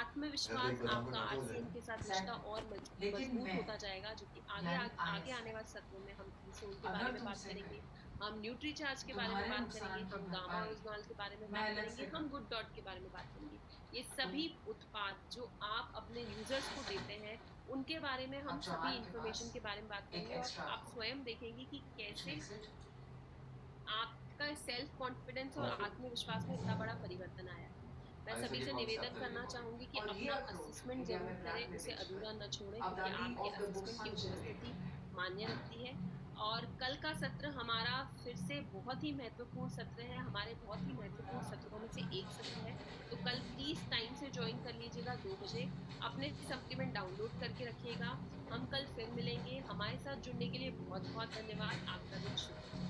आत्मविश्वास, आपका RCM के साथ रिश्ता और मजबूत होता जाएगा, जो कि आगे आने वाले सत्रों में हम ईसोल के बारे में बात करेंगे, हम न्यूट्रीचार्ज के बारे में बात करेंगे, हम गामा ओरिजिनल के बारे में बात करेंगे, हम गुड डॉट के बारे में बात करेंगे। ये सभी उत्पाद जो आप अपने यूजर्स को देते हैं, उनके बारे में हम सभी इंफॉर्मेशन के बारे में बात करेंगे और आप स्वयं देखेंगे कि कैसे आपका सेल्फ कॉन्फिडेंस और आत्मविश्वास में इतना बड़ा परिवर्तन आया है। मैं सभी से निवेदन करना चाहूंगी कि अपना असेसमेंट जरूर करें, उसे अधूरा न छोड़ें, क्योंकि आपके असेसमेंट की उपस्थिति मान्य रखती है। और कल का सत्र हमारा फिर से बहुत ही महत्वपूर्ण सत्र है, हमारे बहुत ही महत्वपूर्ण सत्रों में से एक सत्र है। तो कल प्लीज टाइम से ज्वाइन कर लीजिएगा 2 बजे, अपने सप्लीमेंट डाउनलोड करके रखिएगा। हम कल फिर मिलेंगे। हमारे साथ जुड़ने के लिए बहुत बहुत धन्यवाद। आपका दिन शुभ हो।